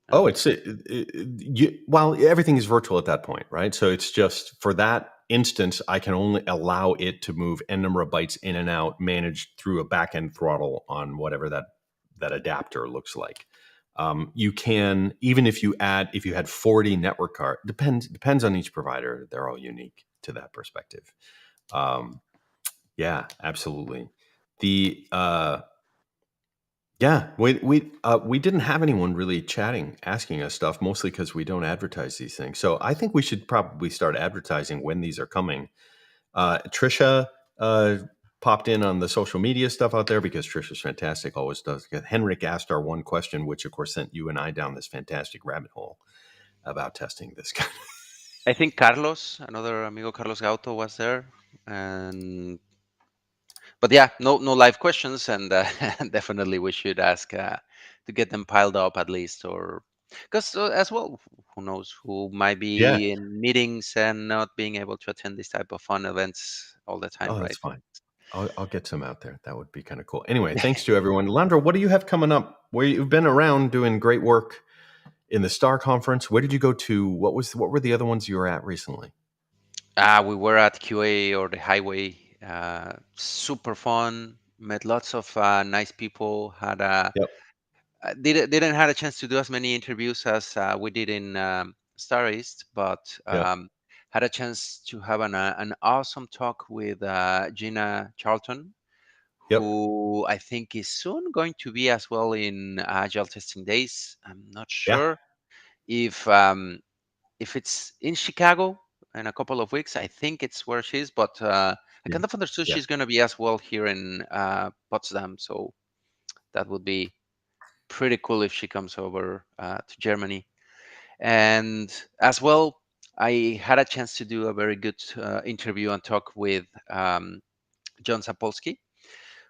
Oh, well, everything is virtual at that point, right? So it's just for that instance, I can only allow it to move n number of bytes in and out, managed through a backend throttle on whatever that adapter looks like. You can, even if you had 40 network card, depends on each provider. They're all unique to that perspective. Yeah, absolutely. The Yeah, we didn't have anyone really chatting, asking us stuff, mostly because we don't advertise these things. So I think we should probably start advertising when these are coming. Trisha popped in on the social media stuff out there because Trisha's fantastic, always does. Henrik asked our one question, which of course sent you and I down this fantastic rabbit hole about testing this guy. I think Carlos, another amigo Carlos Gauto, was there, and but yeah, no live questions, and definitely we should ask to get them piled up at least, or because as well, who knows who might Yeah. be in meetings and not being able to attend this type of fun events all the time, Oh, right? that's fine. I'll get some out there. That would be kind of cool. Anyway, thanks to everyone. Landro, what do you have coming up? Where you've been around doing great work in the Star Conference. Where did you go to? What were the other ones you were at recently? We were at QA, or the highway. Super fun. Met lots of nice people. Had a Yep. didn't had a chance to do as many interviews as we did in Star East, but Yep. had a chance to have an awesome talk with Gina Charlton, Yep. who I think is soon going to be as well in Agile Testing Days. I'm not Yeah. sure if it's in Chicago in a couple of weeks. I think it's where she is, but I Yeah. kind of understood Yeah. she's going to be as well here in Potsdam. So that would be pretty cool if she comes over to Germany. And as well, I had a chance to do a very good interview and talk with John Sapolsky,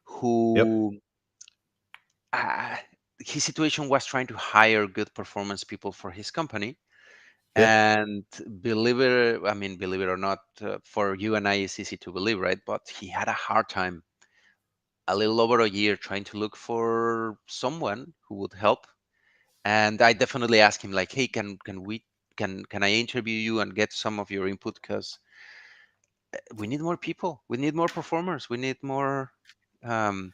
Yep. who uh, his situation was trying to hire good performance people for his company. Yeah. And believe it or not, for you and I, it's easy to believe, right? But he had a hard time, a little over a year, trying to look for someone who would help. And I definitely asked him, like, hey, can I interview you and get some of your input? Because we need more people, we need more performers, we need more um,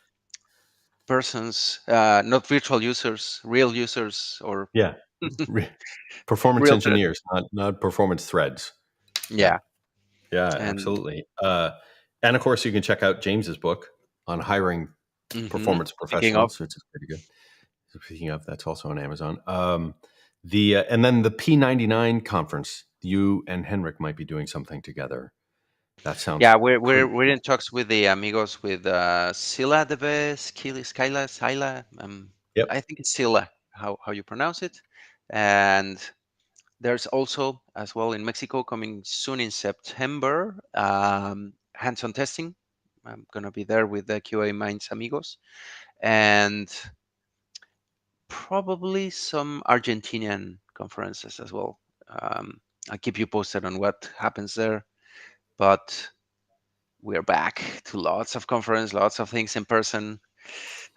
persons, not virtual users, real users, or Yeah. Performance real person. engineers, not performance threads. Yeah. Yeah. Yeah, And absolutely. And of course, you can check out James's book on hiring performance speaking of, professionals, which is pretty good. Speaking of, that's also on Amazon. And then the P99 conference, you and Henrik might be doing something together. That sounds yeah, pretty we're cool. in talks with the amigos with Scylla Deves, Scylla. Yep. I think it's Scylla, how you pronounce it. And there's also as well in Mexico coming soon in September, hands-on testing. I'm gonna be there with the QA Minds amigos, and probably some Argentinian conferences as well. I'll keep you posted on what happens there, but we're back to lots of conference, lots of things in person,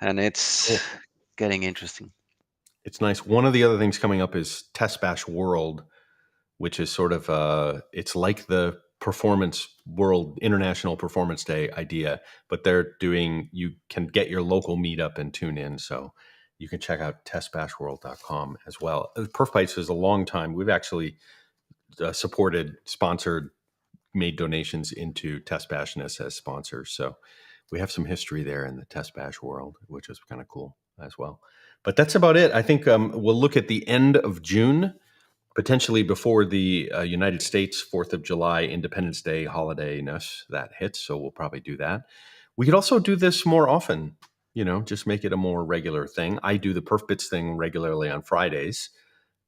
and it's Cool. getting interesting. It's nice. One of the other things coming up is Test Bash World, which is sort of it's like the performance world international performance day idea, but you can get your local meetup and tune in. So you can check out testbashworld.com as well. PerfBytes is a long time. We've actually supported, sponsored, made donations into Test Bash as sponsors. So we have some history there in the Test Bash world, which is kind of cool as well. But that's about it. I think we'll look at the end of June, potentially before the United States 4th of July Independence Day holidayness that hits. So we'll probably do that. We could also do this more often, just make it a more regular thing. I do the PerfBits thing regularly on Fridays.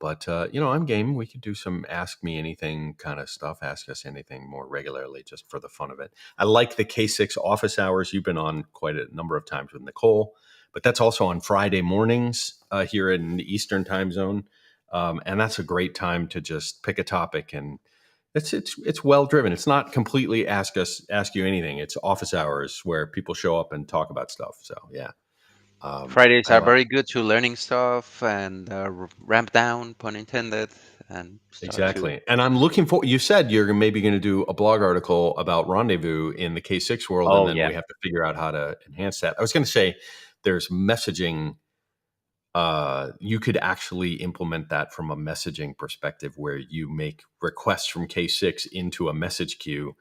But, I'm game. We could do some ask me anything kind of stuff, ask us anything more regularly just for the fun of it. I like the K6 office hours. You've been on quite a number of times with Nicole, but that's also on Friday mornings here in the Eastern time zone. And that's a great time to just pick a topic, and it's well driven. It's not completely ask you anything. It's office hours where people show up and talk about stuff. So yeah. Fridays I are like very good to learning stuff and ramp down, pun intended, and start to. exactly. And I'm looking for. You said you're maybe going to do a blog article about rendezvous in the K6 world, and Oh then yeah, we have to figure out how to enhance that. I was going to say there's messaging. You could actually implement that from a messaging perspective, where you make requests from K6 into a message queue,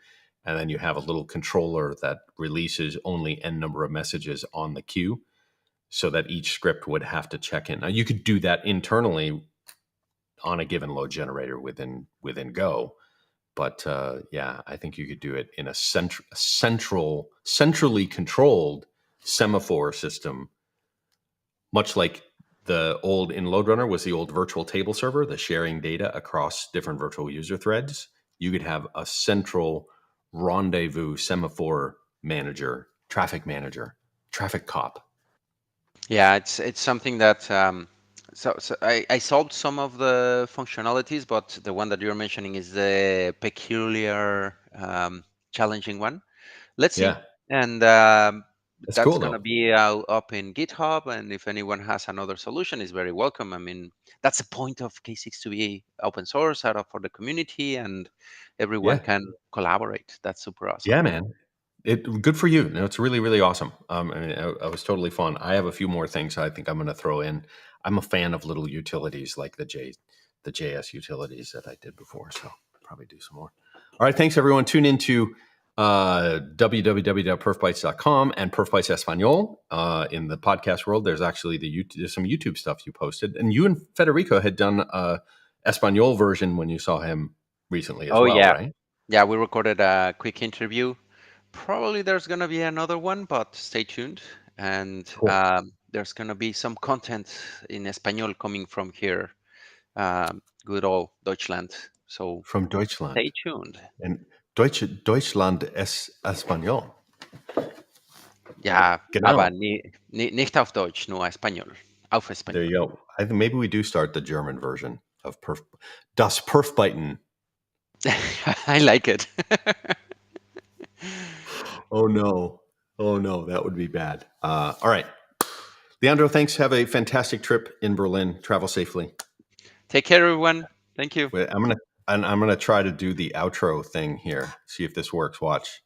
and then you have a little controller that releases only n number of messages on the queue, so that each script would have to check in. Now, you could do that internally on a given load generator within Go, but yeah, I think you could do it in a centrally controlled semaphore system, much like the old in LoadRunner was the old virtual table server, the sharing data across different virtual user threads. You could have a central rendezvous semaphore manager, traffic cop. yeah. It's something that. So I solved some of the functionalities, but the one that you're mentioning is the peculiar, challenging one. Let's see. Yeah, And that's that's cool going to though. be up in GitHub. And if anyone has another solution, is very welcome. I mean, that's the point of K6 to be open source out of for the community, and everyone Yeah, can collaborate. That's super awesome. yeah, man. Good for you. No, it's really, really awesome. I mean, it was totally fun. I have a few more things I think I'm going to throw in. I'm a fan of little utilities like the JS utilities that I did before. So probably do some more. All right. Thanks everyone. Tune into www.perfbytes.com and PerfBytes Español. In the podcast world, there's actually there's some YouTube stuff you posted, and you and Federico had done a Español version when you saw him recently as Oh well, yeah, right? yeah. We recorded a quick interview. Probably there's gonna be another one, but stay tuned. And Cool. there's gonna be some content in Espanol coming from here, good old Deutschland. So From Deutschland. stay tuned. And Deutschland es Español. Ja, aber Genau. nicht auf Deutsch, nur Espanol. Auf There Espanol. you go. I think maybe we do start the German version of Das Perfbyten. I like it. Oh no. Oh no, that would be bad. All right. Leandro, thanks. Have a fantastic trip in Berlin. Travel safely. Take care, everyone. Thank you. I'm gonna try to do the outro thing here. See if this works. Watch.